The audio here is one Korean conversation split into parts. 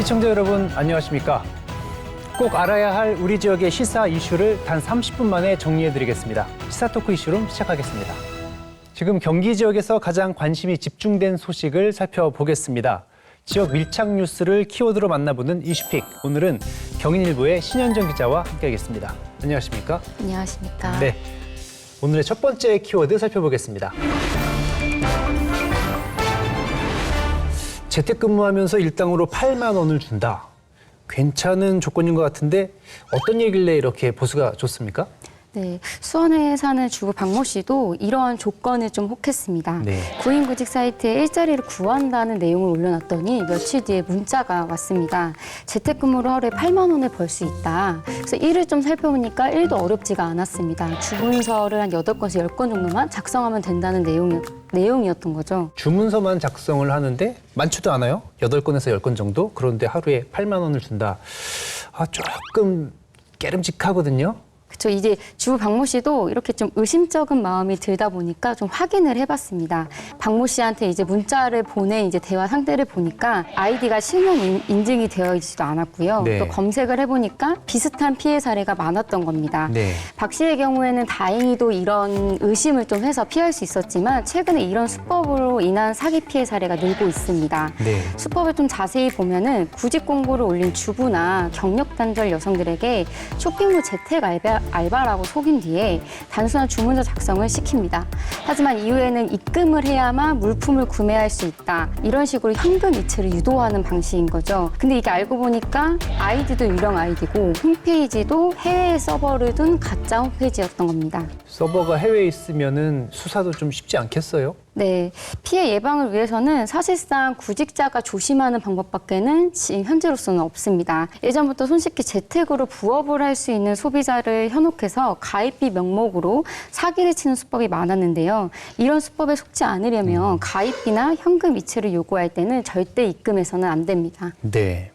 시청자 여러분 안녕하십니까? 꼭 알아야 할 우리 지역의 시사 이슈를 단 30분 만에 정리해드리겠습니다. 시사토크 이슈룸 시작하겠습니다. 지금 경기 지역에서 가장 관심이 집중된 소식을 살펴보겠습니다. 지역 밀착 뉴스를 키워드로 만나보는 이슈픽. 오늘은 경인일보의 신현정 기자와 함께하겠습니다. 안녕하십니까? 안녕하십니까? 네, 오늘의 첫 번째 키워드 살펴보겠습니다. 재택근무하면서 일당으로 8만 원을 준다. 괜찮은 조건인 것 같은데 어떤 얘기길래 이렇게 보수가 좋습니까? 네, 수원에 사는 주부 박모 씨도 이러한 조건을 좀 혹했습니다. 네. 구인구직 사이트에 일자리를 구한다는 내용을 올려놨더니 며칠 뒤에 문자가 왔습니다. 재택근무로 하루에 8만 원을 벌 수 있다. 그래서 일을 좀 살펴보니까 일도 어렵지가 않았습니다. 주문서를 한 8건에서 10건 정도만 작성하면 된다는 내용이었던 거죠. 주문서만 작성을 하는데 많지도 않아요. 8건에서 10건 정도? 그런데 하루에 8만 원을 준다. 조금 깨름직하거든요. 그렇죠. 이제 주부 박모 씨도 이렇게 좀 의심쩍은 마음이 들다 보니까 좀 확인을 해봤습니다. 박모 씨한테 이제 문자를 보낸 이제 대화 상태를 보니까 아이디가 실명 인증이 되어 있지도 않았고요. 네. 또 검색을 해보니까 비슷한 피해 사례가 많았던 겁니다. 네. 박 씨의 경우에는 다행히도 이런 의심을 좀 해서 피할 수 있었지만 최근에 이런 수법으로 인한 사기 피해 사례가 늘고 있습니다. 네. 수법을 좀 자세히 보면은 구직 공고를 올린 주부나 경력 단절 여성들에게 쇼핑몰 재택 알바라고 속인 뒤에 단순한 주문서 작성을 시킵니다. 하지만 이후에는 입금을 해야만 물품을 구매할 수 있다. 이런 식으로 현금 이체를 유도하는 방식인 거죠. 근데 이게 알고 보니까 아이디도 유령 아이디고 홈페이지도 해외에 서버를 둔 가짜 홈페이지였던 겁니다. 서버가 해외에 있으면은 수사도 좀 쉽지 않겠어요? 네, 피해 예방을 위해서는 사실상 구직자가 조심하는 방법밖에는 지금 현재로서는 없습니다. 예전부터 손쉽게 재택으로 부업을 할 수 있는 소비자를 현혹해서 가입비 명목으로 사기를 치는 수법이 많았는데요. 이런 수법에 속지 않으려면 가입비나 현금 이체를 요구할 때는 절대 입금해서는 안 됩니다. 네.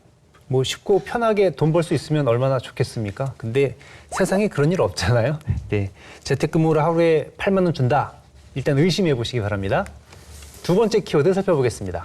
뭐 쉽고 편하게 돈 벌 수 있으면 얼마나 좋겠습니까? 근데 세상에 그런 일 없잖아요. 네. 재택근무를 하루에 8만 원 준다. 일단 의심해 보시기 바랍니다. 두 번째 키워드 살펴보겠습니다.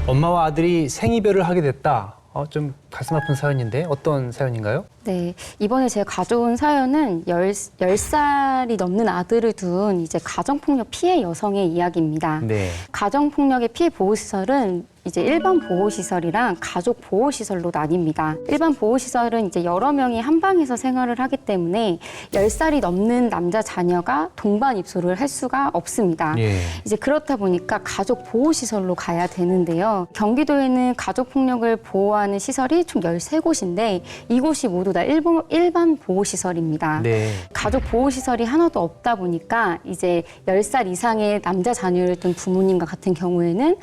엄마와 아들이 생이별을 하게 됐다. 좀 가슴 아픈 사연인데 어떤 사연인가요? 네, 이번에 제가 가져온 사연은 10살이 넘는 아들을 둔 이제 가정폭력 피해 여성의 이야기입니다. 네. 가정폭력의 피해 보호시설은 이제 일반 보호시설이랑 가족 보호시설로 나뉩니다. 일반 보호시설은 이제 여러 명이 한 방에서 생활을 하기 때문에 10살이 넘는 남자 자녀가 동반 입소를 할 수가 없습니다. 예. 이제 그렇다 보니까 가족 보호시설로 가야 되는데요. 경기도에는 가족폭력을 보호하는 시설이 총 13곳인데 이곳이 모두 다 일반 보호시설입니다. 네. 가족 보호시설이 하나도 없다 보니까 이제 10살 이상의 남자 자녀를 둔 부모님과 같은 경우에는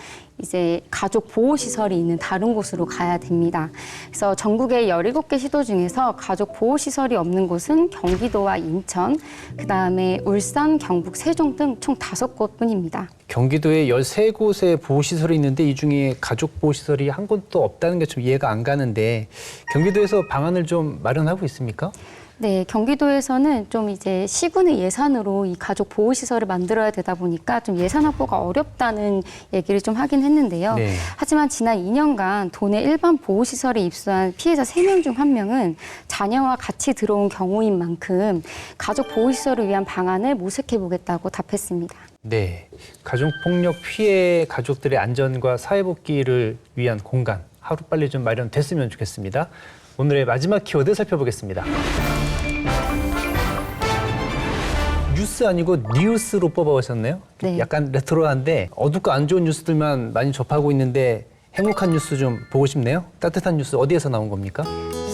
이제 가족 보호시설이 있는 다른 곳으로 가야 됩니다. 그래서 전국의 17개 시도 중에서 가족 보호시설이 없는 곳은 경기도와 인천, 그다음에 울산, 경북, 세종 등 총 5곳 뿐입니다. 경기도에 13곳의 보호시설이 있는데 이 중에 가족 보호시설이 한 곳도 없다는 게 좀 이해가 안 가는데 경기도에서 방안을 좀 마련하고 있습니까? 네, 경기도에서는 좀 이제 시군의 예산으로 이 가족 보호시설을 만들어야 되다 보니까 좀 예산 확보가 어렵다는 얘기를 좀 하긴 했는데요. 네. 하지만 지난 2년간 도내 일반 보호시설에 입소한 피해자 3명 중 1명은 자녀와 같이 들어온 경우인 만큼 가족 보호시설을 위한 방안을 모색해보겠다고 답했습니다. 네. 가족폭력 피해 가족들의 안전과 사회복귀를 위한 공간 하루빨리 좀 마련됐으면 좋겠습니다. 오늘의 마지막 키워드 살펴보겠습니다. 뉴스 아니고 뉴스로 뽑아오셨네요. 네. 약간 레트로한데 어둡고 안 좋은 뉴스들만 많이 접하고 있는데 행복한 뉴스 좀 보고 싶네요. 따뜻한 뉴스 어디에서 나온 겁니까?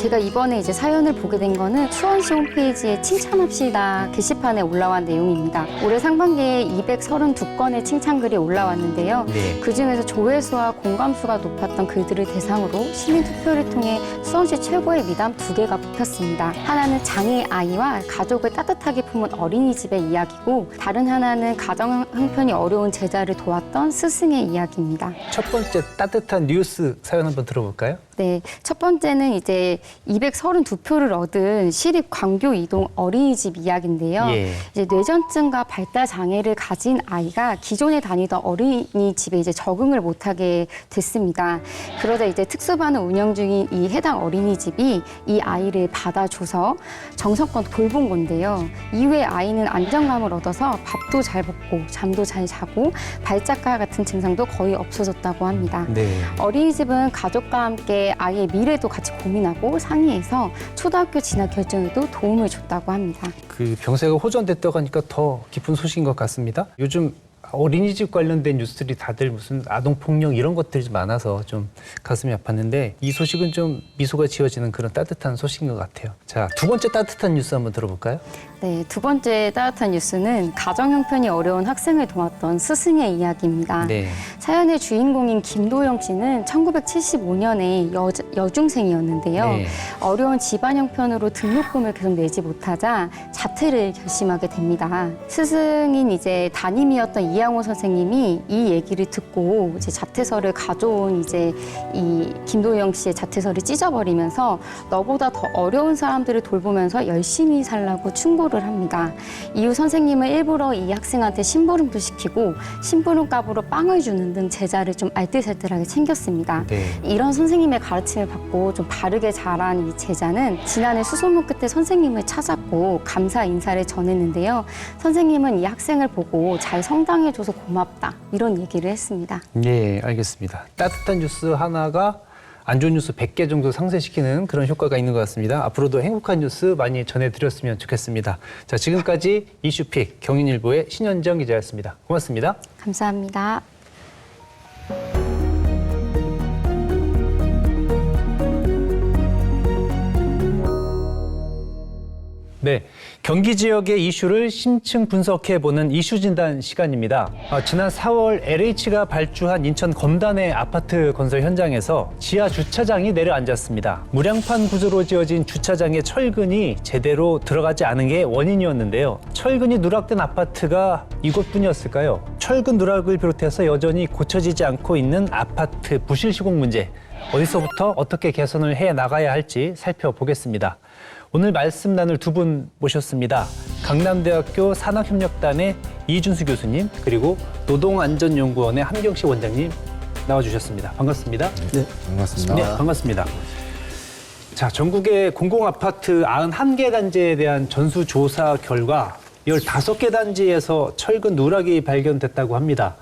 제가 이번에 이제 사연을 보게 된 거는 수원시 홈페이지에 칭찬합시다 게시판에 올라온 내용입니다. 올해 상반기에 232건의 칭찬글이 올라왔는데요. 네. 그중에서 조회수와 공감수가 높았던 글들을 대상으로 시민 투표를 통해 수원시 최고의 미담 2개가 뽑혔습니다. 하나는 장애 아이와 가족을 따뜻하게 품은 어린이집의 이야기고 다른 하나는 가정 형편이 어려운 제자를 도왔던 스승의 이야기입니다. 첫 번째 따뜻한 뉴스 사연 한번 들어볼까요? 네, 첫 번째는 이제 232표를 얻은 시립 광교 이동 어린이집 이야기인데요. 예. 이제 뇌전증과 발달 장애를 가진 아이가 기존에 다니던 어린이집에 이제 적응을 못하게 됐습니다. 그러다 이제 특수반을 운영 중인 이 해당 어린이집이 이 아이를 받아줘서 정성껏 돌본 건데요. 이후에 아이는 안정감을 얻어서 밥도 잘 먹고 잠도 잘 자고 발작과 같은 증상도 거의 없어졌다고 합니다. 네. 어린이집은 가족과 함께 아이의 미래도 같이 고민하고 상의해서 초등학교 진학 결정에도 도움을 줬다고 합니다. 그 병세가 호전됐다고 하니까 더 깊은 소식인 것 같습니다. 요즘 어린이집 관련된 뉴스들이 다들 무슨 아동폭력 이런 것들이 많아서 좀 가슴이 아팠는데 이 소식은 좀 미소가 지어지는 그런 따뜻한 소식인 것 같아요. 자, 두 번째 따뜻한 뉴스 한번 들어볼까요? 네, 두 번째 따뜻한 뉴스는 가정 형편이 어려운 학생을 도왔던 스승의 이야기입니다. 네. 사연의 주인공인 김도영 씨는 1975년에 여중생이었는데요. 네. 어려운 집안 형편으로 등록금을 계속 내지 못하자 자퇴를 결심하게 됩니다. 스승인 이제 담임이었던 이양호 선생님이 이 얘기를 듣고 이제 자퇴서를 가져온 이제 이 김도영 씨의 자퇴서를 찢어버리면서 너보다 더 어려운 사람들을 돌보면서 열심히 살라고 충고를 합니다. 이후 선생님은 일부러 이 학생한테 심부름도 시키고 심부름값으로 빵을 주는 등 제자를 좀 알뜰살뜰하게 챙겼습니다. 네. 이런 선생님의 가르침을 받고 좀 바르게 자란 이 제자는 지난해 수소문 끝에 선생님을 찾았고 감사 인사를 전했는데요. 선생님은 이 학생을 보고 잘 성장해줘서 고맙다 이런 얘기를 했습니다. 네, 알겠습니다. 따뜻한 뉴스 하나가 안 좋은 뉴스 100개 정도 상쇄시키는 그런 효과가 있는 것 같습니다. 앞으로도 행복한 뉴스 많이 전해드렸으면 좋겠습니다. 자, 지금까지 이슈픽 경인일보의 신현정 기자였습니다. 고맙습니다. 감사합니다. 네, 경기 지역의 이슈를 심층 분석해보는 이슈 진단 시간입니다. 지난 4월 LH가 발주한 인천 검단의 아파트 건설 현장에서 지하 주차장이 내려앉았습니다. 무량판 구조로 지어진 주차장에 철근이 제대로 들어가지 않은 게 원인이었는데요. 철근이 누락된 아파트가 이곳뿐이었을까요? 철근 누락을 비롯해서 여전히 고쳐지지 않고 있는 아파트 부실 시공 문제, 어디서부터 어떻게 개선을 해 나가야 할지 살펴보겠습니다. 오늘 말씀 나눌 두 분 모셨습니다. 강남대학교 산학협력단의 이준수 교수님, 그리고 노동안전연구원의 함경식 원장님 나와주셨습니다. 반갑습니다. 네, 반갑습니다. 네, 반갑습니다. 자, 전국의 공공아파트 91개 단지에 대한 전수조사 결과 15개 단지에서 철근 누락이 발견됐다고 합니다.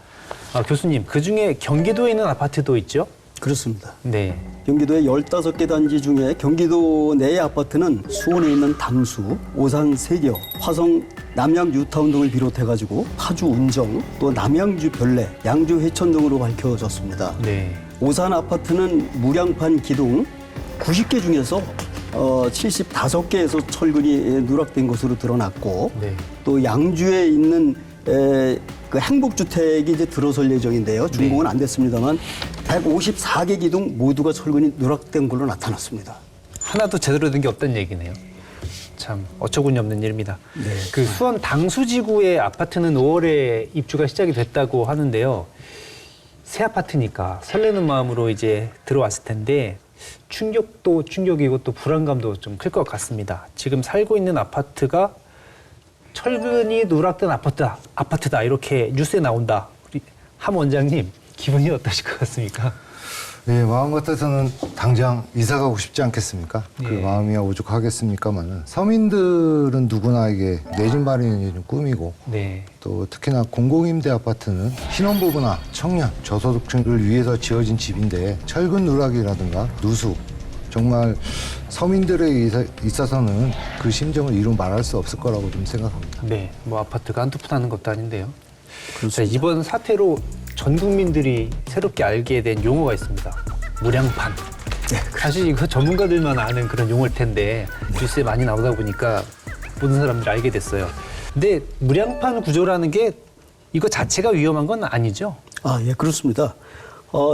교수님, 그중에 경기도에 있는 아파트도 있죠? 그렇습니다. 네. 경기도의 15개 단지 중에 경기도 내의 아파트는 수원에 있는 담수, 오산 세교, 화성 남양 뉴타운 등을 비롯해가지고 파주 운정, 또 남양주 별내, 양주 회천 등으로 밝혀졌습니다. 네. 오산 아파트는 무량판 기둥 90개 중에서 75개에서 철근이 누락된 것으로 드러났고, 네. 또 양주에 있는 그 행복주택이 이제 들어설 예정인데요. 준공은 안 됐습니다만 154개 기둥 모두가 철근이 누락된 걸로 나타났습니다. 하나도 제대로 된 게 없다는 얘기네요. 참 어처구니 없는 일입니다. 네. 그 수원 당수지구의 아파트는 5월에 입주가 시작이 됐다고 하는데요. 새 아파트니까 설레는 마음으로 이제 들어왔을 텐데 충격도 충격이고 또 불안감도 좀 클 것 같습니다. 지금 살고 있는 아파트가 철근이 누락된 아파트다 이렇게 뉴스에 나온다. 우리 함 원장님 기분이 어떠실 것 같습니까? 네, 마음 같아서는 당장 이사 가고 싶지 않겠습니까? 예. 그 마음이야 오죽하겠습니까만은 서민들은 누구나 이게 내 집 마련이 좀 꿈이고 네. 또 특히나 공공임대 아파트는 신혼부부나 청년, 저소득층을 위해서 지어진 집인데 철근 누락이라든가 누수 정말 서민들에 있어서는 그 심정을 이루 말할 수 없을 거라고 좀 생각합니다. 네. 뭐 아파트가 한두 푼 하는 것도 아닌데요. 자, 그렇습니다. 이번 사태로 전 국민들이 새롭게 알게 된 용어가 있습니다. 무량판. 사실 이거 전문가들만 아는 그런 용어일 텐데 뉴스에 많이 나오다 보니까 모든 사람들이 알게 됐어요. 근데 무량판 구조라는 게 이거 자체가 위험한 건 아니죠? 아, 예, 그렇습니다.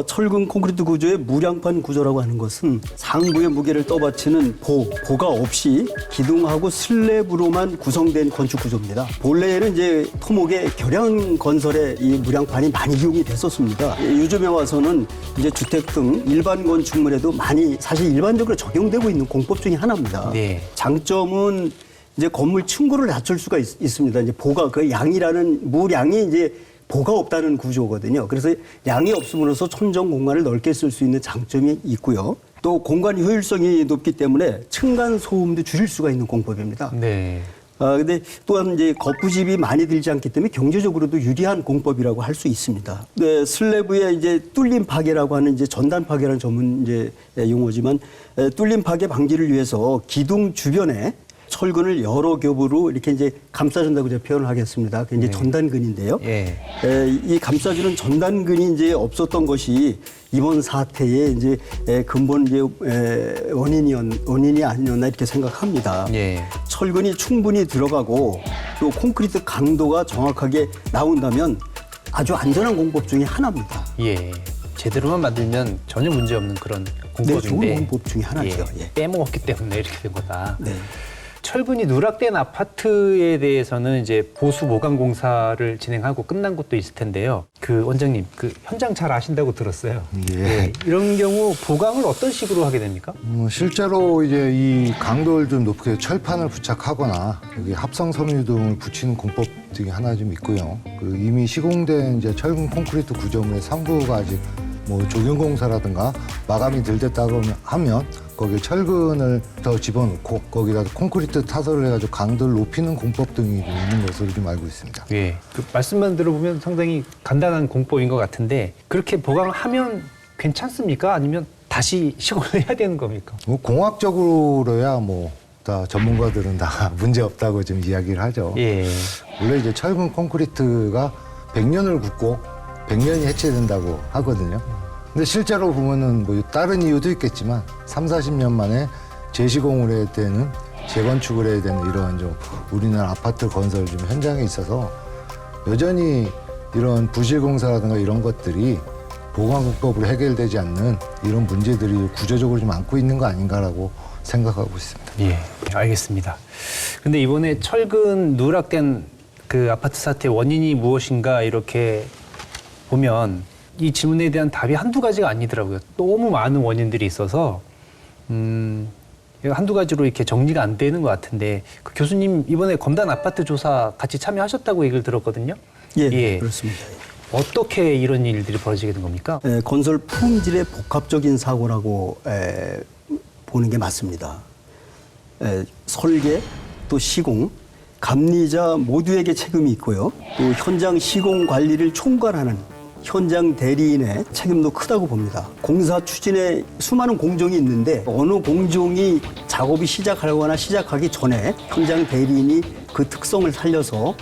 철근 콘크리트 구조의 무량판 구조라고 하는 것은 상부의 무게를 떠받치는 보가 없이 기둥하고 슬랩으로만 구성된 건축 구조입니다. 본래는 이제 토목의 결양 건설에 이 무량판이 많이 이용이 됐었습니다. 요즘에 와서는 이제 주택 등 일반 건축물에도 많이 사실 일반적으로 적용되고 있는 공법 중에 하나입니다. 네. 장점은 이제 건물 층고를 낮출 수가 있습니다. 이제 보가 그 양이라는 무량이 이제 보가 없다는 구조거든요. 그래서 양이 없음으로써 천정 공간을 넓게 쓸 수 있는 장점이 있고요. 또 공간 효율성이 높기 때문에 층간 소음도 줄일 수가 있는 공법입니다. 네. 근데 또한 이제 거푸집이 많이 들지 않기 때문에 경제적으로도 유리한 공법이라고 할 수 있습니다. 네, 슬래브에 이제 뚫림 파괴라고 하는 이제 전단 파괴라는 전문 이제 용어지만 뚫림 파괴 방지를 위해서 기둥 주변에 철근을 여러 겹으로 이렇게 이제 감싸준다고 제가 표현을 하겠습니다. 그게 이제 전단근인데요. 예. 이 감싸주는 전단근이 이제 없었던 것이 이번 사태의 이제 근본 이제 원인이 아니었나 이렇게 생각합니다. 예. 철근이 충분히 들어가고 또 콘크리트 강도가 정확하게 나온다면 아주 안전한 공법 중에 하나입니다. 예. 제대로만 만들면 전혀 문제 없는 그런 공법인데. 좋은 공법 중에 하나죠. 예. 예. 빼먹었기 때문에 이렇게 된 거다. 네. 철근이 누락된 아파트에 대해서는 이제 보수 보강 공사를 진행하고 끝난 곳도 있을 텐데요. 그 원장님, 그 현장 잘 아신다고 들었어요. 예. 이런 경우 보강을 어떤 식으로 하게 됩니까? 실제로 이제 이 강도를 좀 높게 철판을 부착하거나 여기 합성 섬유 등을 붙이는 공법 등이 하나 좀 있고요. 그 이미 시공된 이제 철근 콘크리트 구조물의 상부가 아직 뭐 조경 공사라든가 마감이 덜 됐다고 하면 거기에 철근을 더 집어넣고 거기다 콘크리트 타설을 해가지고 강도를 높이는 공법 등이 좀 있는 것으로 좀 알고 있습니다. 예. 그 말씀만 들어보면 상당히 간단한 공법인 것 같은데 그렇게 보강하면 괜찮습니까? 아니면 다시 시공을 해야 되는 겁니까? 뭐 공학적으로야 뭐 다 전문가들은 다 문제 없다고 좀 이야기를 하죠. 예. 원래 이제 철근 콘크리트가 100년을 굽고 100년이 해체된다고 하거든요. 근데 실제로 보면은 뭐 다른 이유도 있겠지만 3, 40년 만에 재시공을 해야 되는 재건축을 해야 되는 이러한 좀 우리나라 아파트 건설 좀 현장에 있어서 여전히 이런 부실공사라든가 이런 것들이 보강공법으로 해결되지 않는 이런 문제들이 구조적으로 좀 안고 있는 거 아닌가라고 생각하고 있습니다. 예, 알겠습니다. 근데 이번에 철근 누락된 그 아파트 사태의 원인이 무엇인가 이렇게 보면 이 질문에 대한 답이 한두 가지가 아니더라고요. 너무 많은 원인들이 있어서 한두 가지로 이렇게 정리가 안 되는 것 같은데 그 교수님 이번에 검단 아파트 조사 같이 참여하셨다고 얘기를 들었거든요. 예. 그렇습니다. 어떻게 이런 일들이 벌어지게 된 겁니까? 건설 품질의 복합적인 사고라고 보는 게 맞습니다. 설계, 또 시공, 감리자 모두에게 책임이 있고요. 또 현장 시공 관리를 총괄하는 현장 대리인의 책임도 크다고 봅니다. 공사 추진에 수많은 공정이 있는데 어느 공정이 작업이 시작하거나 시작하기 전에 현장 대리인이 그 특성을 살려서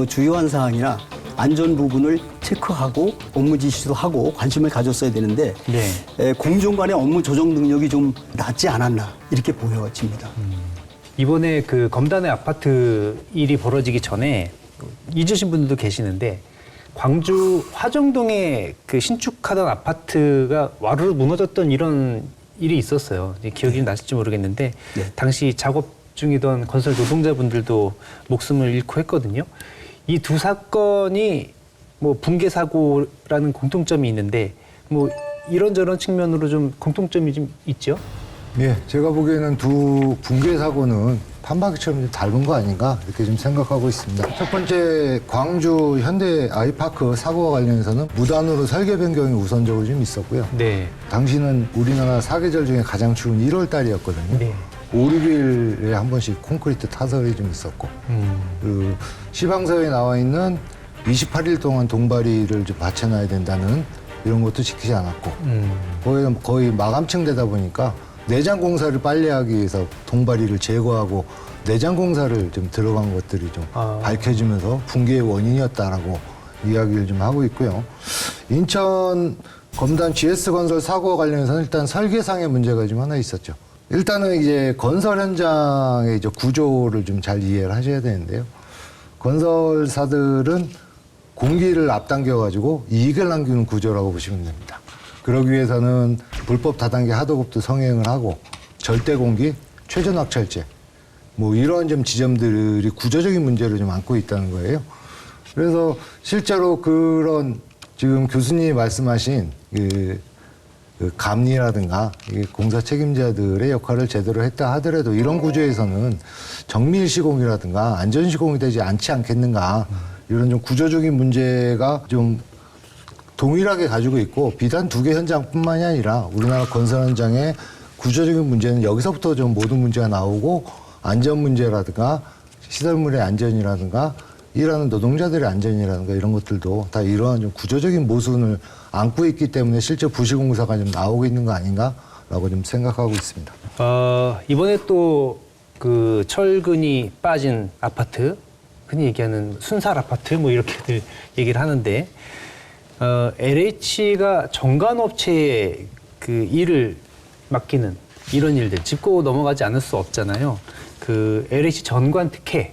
주요한 사항이나 안전 부분을 체크하고 업무 지시도 하고 관심을 가졌어야 되는데 네. 공정 간의 업무 조정 능력이 좀 낮지 않았나 이렇게 보여집니다. 이번에 그 검단의 아파트 일이 벌어지기 전에 잊으신 분들도 계시는데 광주 화정동에 그 신축하던 아파트가 와르르 무너졌던 이런 일이 있었어요. 기억이 나실지 모르겠는데 네. 당시 작업 중이던 건설 노동자분들도 목숨을 잃고 했거든요. 이 두 사건이 뭐 붕괴 사고라는 공통점이 있는데 뭐 이런저런 측면으로 좀 공통점이 좀 있죠. 예, 제가 보기에는 두 붕괴 사고는 판박이처럼 좀 닮은 거 아닌가 이렇게 좀 생각하고 있습니다. 첫 번째 광주 현대 아이파크 사고와 관련해서는 무단으로 설계 변경이 우선적으로 좀 있었고요. 네. 당시는 우리나라 사계절 중에 가장 추운 1월 달이었거든요. 네. 5, 6일에 한 번씩 콘크리트 타설이 좀 있었고 그 시방서에 나와 있는 28일 동안 동바리를 좀 받쳐놔야 된다는 이런 것도 지키지 않았고 거의 마감층 되다 보니까 내장 공사를 빨리 하기 위해서 동바리를 제거하고 내장 공사를 좀 들어간 것들이 좀 밝혀지면서 붕괴의 원인이었다라고 이야기를 좀 하고 있고요. 인천 검단 GS건설 사고와 관련해서는 일단 설계상의 문제가 좀 하나 있었죠. 일단은 이제 건설 현장의 이제 구조를 좀 잘 이해를 하셔야 되는데요. 건설사들은 공기를 앞당겨가지고 이익을 남기는 구조라고 보시면 됩니다. 그러기 위해서는 불법 다단계 하도급도 성행을 하고 절대 공기, 최저 낙찰제 뭐 이런 좀 지점들이 구조적인 문제를 좀 안고 있다는 거예요. 그래서 실제로 그런 지금 교수님이 말씀하신 그 감리라든가 공사 책임자들의 역할을 제대로 했다 하더라도 이런 구조에서는 정밀 시공이라든가 안전 시공이 되지 않지 않겠는가 이런 좀 구조적인 문제가 좀 동일하게 가지고 있고 비단 2개 현장뿐만이 아니라 우리나라 건설 현장의 구조적인 문제는 여기서부터 좀 모든 문제가 나오고 안전 문제라든가 시설물의 안전이라든가 일하는 노동자들의 안전이라든가 이런 것들도 다 이러한 좀 구조적인 모순을 안고 있기 때문에 실제 부실공사가 좀 나오고 있는 거 아닌가라고 좀 생각하고 있습니다. 이번에 또 그 철근이 빠진 아파트, 흔히 얘기하는 순살 아파트 뭐 이렇게들 얘기를 하는데 LH가 정관업체에 그 일을 맡기는 이런 일들 짚고 넘어가지 않을 수 없잖아요. 그 LH 전관 특혜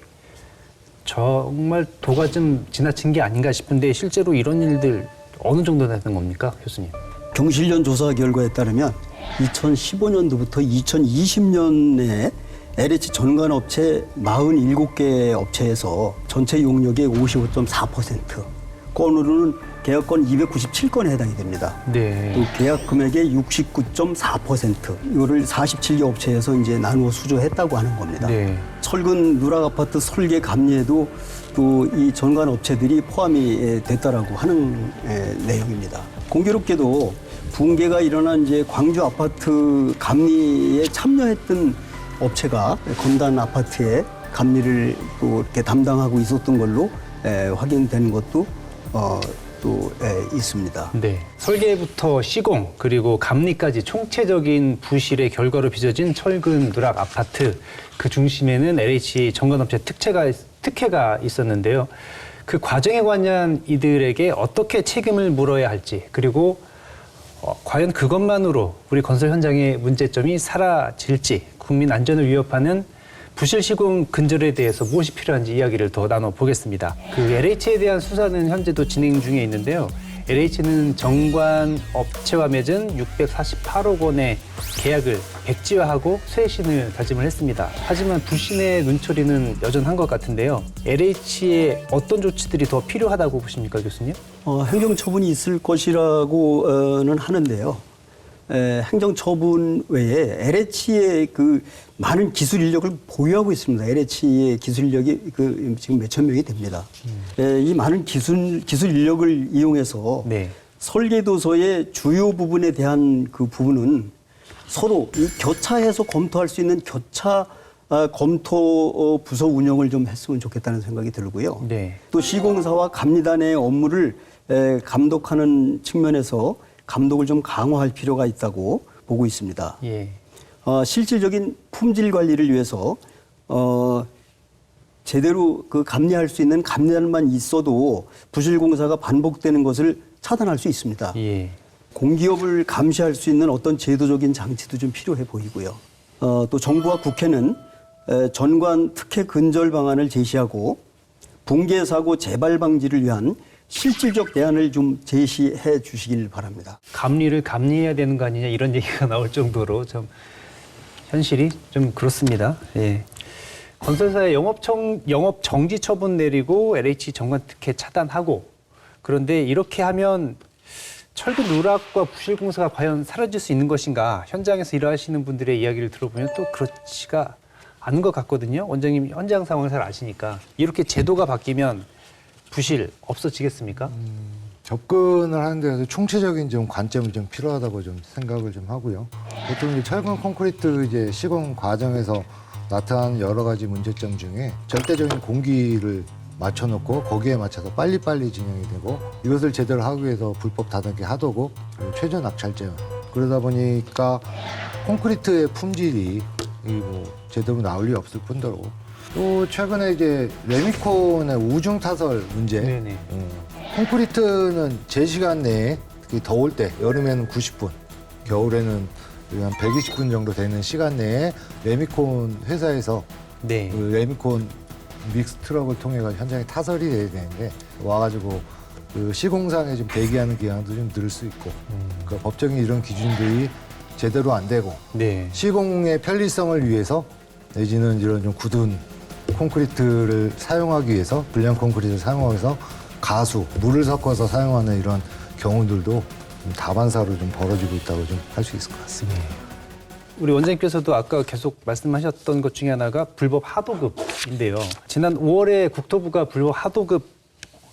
정말 도가 좀 지나친 게 아닌가 싶은데 실제로 이런 일들 어느 정도 되는 겁니까, 교수님? 경실련 조사 결과에 따르면 2015년도부터 2020년에 LH 전관업체 47개 업체에서 전체 용역의 55.4%, 건으로는 계약건 297건에 해당이 됩니다. 네. 또 계약 금액의 69.4%, 이거를 47개 업체에서 이제 나누어 수주했다고 하는 겁니다. 네. 철근 누락 아파트 설계 감리에도 또 이 전관 업체들이 포함이 됐다라고 하는 내용입니다. 공교롭게도 붕괴가 일어난 이제 광주 아파트 감리에 참여했던 업체가 건단 아파트의 감리를 또 이렇게 담당하고 있었던 걸로 확인된 것도 또 있습니다. 네. 설계부터 시공 그리고 감리까지 총체적인 부실의 결과로 빚어진 철근 누락 아파트 그 중심에는 LH 전관업체 특혜가 있었는데요. 그 과정에 관한 이들에게 어떻게 책임을 물어야 할지 그리고 과연 그것만으로 우리 건설 현장의 문제점이 사라질지 국민 안전을 위협하는 부실 시공 근절에 대해서 무엇이 필요한지 이야기를 더 나눠보겠습니다. 그 LH에 대한 수사는 현재도 진행 중에 있는데요. LH는 정관 업체와 맺은 648억 원의 계약을 백지화하고 쇄신을 다짐을 했습니다. 하지만 불신의 눈초리는 여전한 것 같은데요. LH에 어떤 조치들이 더 필요하다고 보십니까, 교수님? 행정처분이 있을 것이라고는 하는데요. 행정처분 외에 LH의 그 많은 기술 인력을 보유하고 있습니다. LH의 기술 인력이 지금 몇천 명이 됩니다. 이 많은 기술 인력을 이용해서 네. 설계도서의 주요 부분에 대한 그 부분은 서로 이 교차해서 검토할 수 있는 교차 검토 부서 운영을 좀 했으면 좋겠다는 생각이 들고요. 네. 또 시공사와 감리단의 업무를 감독하는 측면에서 감독을 좀 강화할 필요가 있다고 보고 있습니다. 예. 실질적인 품질 관리를 위해서 제대로 그 감리할 수 있는 감리단만 있어도 부실 공사가 반복되는 것을 차단할 수 있습니다. 예. 공기업을 감시할 수 있는 어떤 제도적인 장치도 좀 필요해 보이고요. 또 정부와 국회는 전관 특혜 근절 방안을 제시하고 붕괴 사고 재발 방지를 위한 실질적 대안을 좀 제시해 주시길 바랍니다. 감리를 감리해야 되는 거 아니냐 이런 얘기가 나올 정도로 좀 현실이 좀 그렇습니다. 예. 건설사의 영업 정지 처분 내리고 LH 정관 특혜 차단하고 그런데 이렇게 하면 철근 누락과 부실 공사가 과연 사라질 수 있는 것인가? 현장에서 일하시는 분들의 이야기를 들어보면 또 그렇지가 않은 것 같거든요. 원장님 현장 상황을 잘 아시니까 이렇게 제도가 바뀌면 부실 없어지겠습니까? 접근을 하는 데서 총체적인 좀 관점이 좀 필요하다고 좀 생각을 좀 하고요. 보통 이제 철근 콘크리트 이제 시공 과정에서 나타나는 여러 가지 문제점 중에 절대적인 공기를 맞춰놓고 거기에 맞춰서 빨리빨리 진행이 되고 이것을 제대로 하기 위해서 불법 다단계 하도급 그리고 최저 낙찰제 그러다 보니까 콘크리트의 품질이 뭐 제대로 나올 리 없을 뿐더러 또 최근에 이제 레미콘의 우중 타설 문제. 네네. 콘크리트는 제 시간 내에 특히 더울 때 여름에는 90분, 겨울에는 한 120분 정도 되는 시간 내에 레미콘 회사에서 네. 그 레미콘 믹스 트럭을 통해 현장에 타설이 돼야 되는데 와가지고 그 시공상에 좀 대기하는 기간도 좀 늘 수 있고 그 법적인 이런 기준들이 제대로 안 되고 네. 시공의 편리성을 위해서 내지는 이런 좀 굳은 콘크리트를 사용하기 위해서 불량 콘크리트를 사용하기 위해서 가수, 물을 섞어서 사용하는 이런 경우들도 좀 다반사로 좀 벌어지고 있다고 좀 할 수 있을 것 같습니다. 우리 원장님께서도 아까 계속 말씀하셨던 것 중에 하나가 불법 하도급인데요. 지난 5월에 국토부가 불법 하도급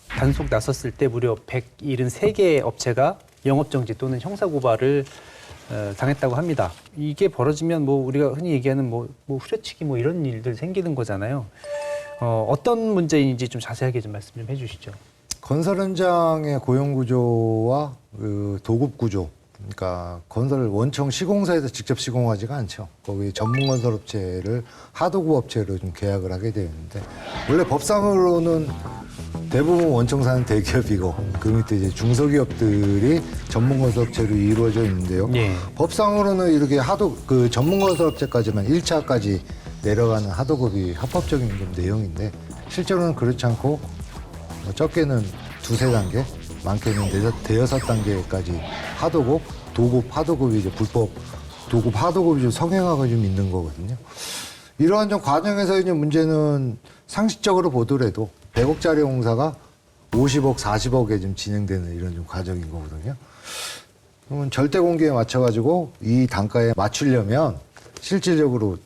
단속 나섰을 때 무려 173개 업체가 영업정지 또는 형사고발을 당했다고 합니다. 이게 벌어지면 뭐 우리가 흔히 얘기하는 뭐 후려치기 뭐 이런 일들 생기는 거잖아요. 어떤 문제인지 좀 자세하게 좀 말씀 좀 해주시죠. 건설 현장의 고용 구조와 그 도급 구조, 그러니까 건설 원청 시공사에서 직접 시공하지가 않죠. 거기 전문 건설 업체를 하도급 업체로 좀 계약을 하게 되는데 원래 법상으로는 대부분 원청사는 대기업이고 그 밑에 이제 중소기업들이 전문 건설 업체로 이루어져 있는데요. 예. 법상으로는 이렇게 그 전문 건설 업체까지만 1차까지 내려가는 하도급이 합법적인 좀 내용인데 실제로는 그렇지 않고 적게는 2-3단계, 많게는 5-6단계까지 하도급, 도급, 하도급이 이제 불법 도급, 하도급이 좀 성행하고 좀 있는 거거든요. 이러한 좀 과정에서 이제 문제는 상식적으로 보더라도 100억짜리 공사가 50억, 40억에 좀 진행되는 이런 좀 과정인 거거든요. 그러면 절대 공기에 맞춰가지고 이 단가에 맞추려면 실질적으로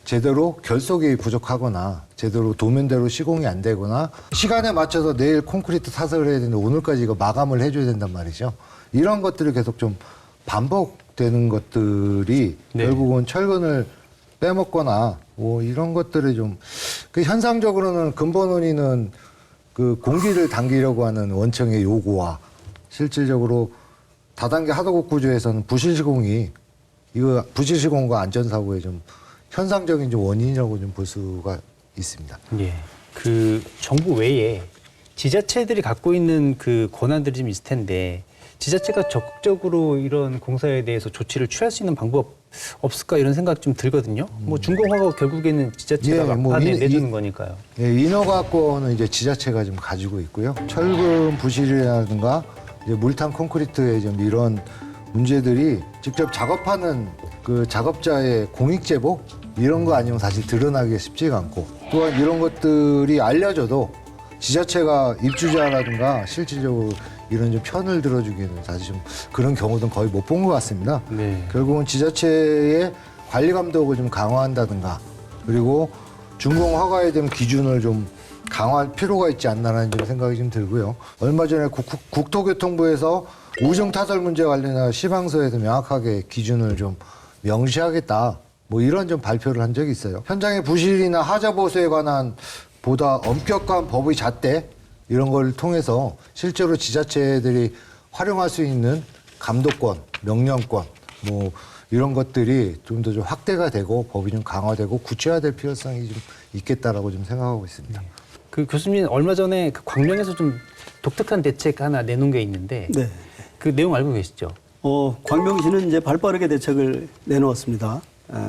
제대로 결속이 부족하거나 제대로 도면대로 시공이 안 되거나 시간에 맞춰서 내일 콘크리트 타설을 해야 되는데 오늘까지 이거 마감을 해줘야 된단 말이죠. 이런 것들이 계속 좀 반복되는 것들이 네. 결국은 철근을 빼먹거나 뭐 이런 것들을 좀 그 현상적으로는 근본 원인은 그 공기를 당기려고 하는 원청의 요구와 실질적으로 다단계 하도급 구조에서는 부실 시공과 안전사고의 좀 현상적인 좀 원인이라고 좀 볼 수가 있습니다. 예. 그 정부 외에 지자체들이 갖고 있는 그 권한들이 좀 있을 텐데 지자체가 적극적으로 이런 공사에 대해서 조치를 취할 수 있는 방법 없을까 이런 생각 좀 들거든요. 뭐 준공허가 결국에는 지자체가 예, 뭐 막판에 내주는 거니까요. 예, 인허가권은 이제 지자체가 좀 가지고 있고요. 철근 부실이라든가 이제 물탄 콘크리트의 좀 이런 문제들이 직접 작업하는 그 작업자의 공익 제보 이런 거 아니면 사실 드러나기가 쉽지가 않고 또한 이런 것들이 알려져도 지자체가 입주자라든가 실질적으로 이런 좀 편을 들어주기는 사실 좀 그런 경우는 거의 못 본 것 같습니다. 네. 결국은 지자체의 관리 감독을 좀 강화한다든가 그리고 준공 허가에 대한 기준을 좀 강화할 필요가 있지 않나라는 좀 생각이 좀 들고요. 얼마 전에 국토교통부에서 우정타설 문제 관련해서 시방서에서 명확하게 기준을 좀 명시하겠다. 뭐 이런 좀 발표를 한 적이 있어요. 현장의 부실이나 하자 보수에 관한 보다 엄격한 법의 잣대 이런 걸 통해서 실제로 지자체들이 활용할 수 있는 감독권, 명령권 뭐 이런 것들이 좀 더 좀 확대가 되고 법이 좀 강화되고 구체화될 필요성이 좀 있겠다라고 좀 생각하고 있습니다. 그 교수님 얼마 전에 그 광명에서 좀 독특한 대책 하나 내놓은 게 있는데 네. 그 내용 알고 계시죠? 광명시는 이제 발빠르게 대책을 내놓았습니다.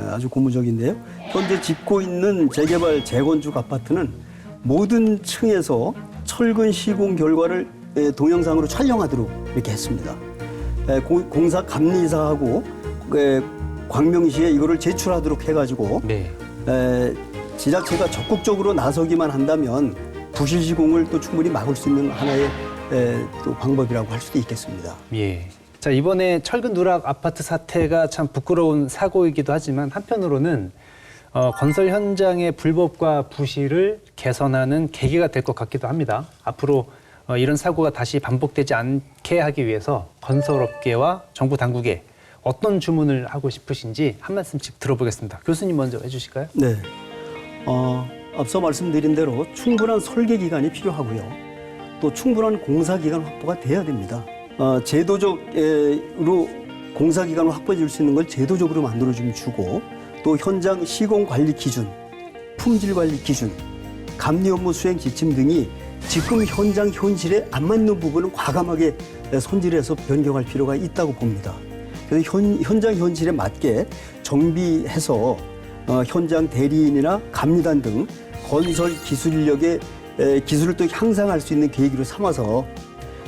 아주 고무적인데요. 현재 짓고 있는 재개발 재건축 아파트는 모든 층에서 철근 시공 결과를 동영상으로 촬영하도록 이렇게 했습니다. 공사 감리사하고 광명시에 이거를 제출하도록 해가지고 네. 지자체가 적극적으로 나서기만 한다면 부실 시공을 또 충분히 막을 수 있는 하나의 또 방법이라고 할 수도 있겠습니다. 예. 자, 이번에 철근 누락 아파트 사태가 참 부끄러운 사고이기도 하지만 한편으로는 건설 현장의 불법과 부실을 개선하는 계기가 될 것 같기도 합니다. 앞으로 이런 사고가 다시 반복되지 않게 하기 위해서 건설업계와 정부 당국에 어떤 주문을 하고 싶으신지 한 말씀씩 들어보겠습니다. 교수님 먼저 해주실까요? 네. 앞서 말씀드린 대로 충분한 설계 기간이 필요하고요. 또 충분한 공사 기간 확보가 돼야 됩니다. 제도적으로 공사 기간을 확보해 줄 수 있는 걸 제도적으로 만들어 좀 주고 또 현장 시공 관리 기준, 품질 관리 기준, 감리 업무 수행 지침 등이 지금 현장 현실에 안 맞는 부분은 과감하게 손질해서 변경할 필요가 있다고 봅니다. 그래서 현장 현실에 맞게 정비해서 현장 대리인이나 감리단 등 건설 기술력의 기술을 또 향상할 수 있는 계기로 삼아서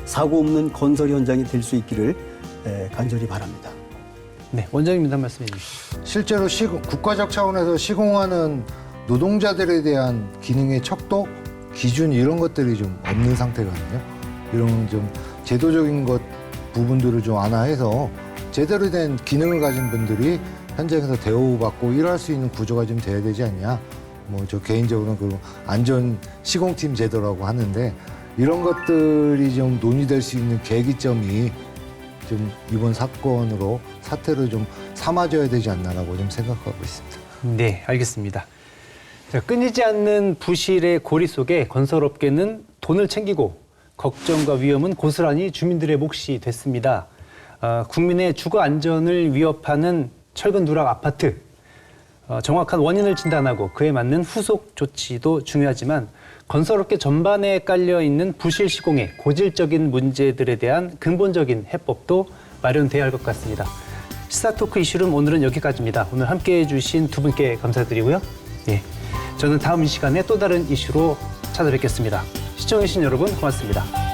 사고 없는 건설 현장이 될 수 있기를 간절히 바랍니다. 네, 원장님 한 말씀해 주시죠. 실제로 국가적 차원에서 시공하는 노동자들에 대한 기능의 척도, 기준 이런 것들이 좀 없는 상태거든요. 이런 좀 제도적인 부분들을 좀 완화해서 제대로 된 기능을 가진 분들이 현장에서 대우받고 일할 수 있는 구조가 좀 돼야 되지 않냐. 뭐 저 개인적으로는 그 안전 시공팀 제도라고 하는데 이런 것들이 좀 논의될 수 있는 계기점이 좀 이번 사태로 좀 삼아져야 되지 않나라고 좀 생각하고 있습니다. 네, 알겠습니다. 자, 끊이지 않는 부실의 고리 속에 건설업계는 돈을 챙기고 걱정과 위험은 고스란히 주민들의 몫이 됐습니다. 국민의 주거 안전을 위협하는 철근 누락 아파트. 정확한 원인을 진단하고 그에 맞는 후속 조치도 중요하지만 건설업계 전반에 깔려 있는 부실 시공의 고질적인 문제들에 대한 근본적인 해법도 마련돼야 할 것 같습니다. 시사토크 이슈룸 오늘은 여기까지입니다. 오늘 함께해 주신 두 분께 감사드리고요. 예, 저는 다음 이 시간에 또 다른 이슈로 찾아뵙겠습니다. 시청해주신 여러분 고맙습니다.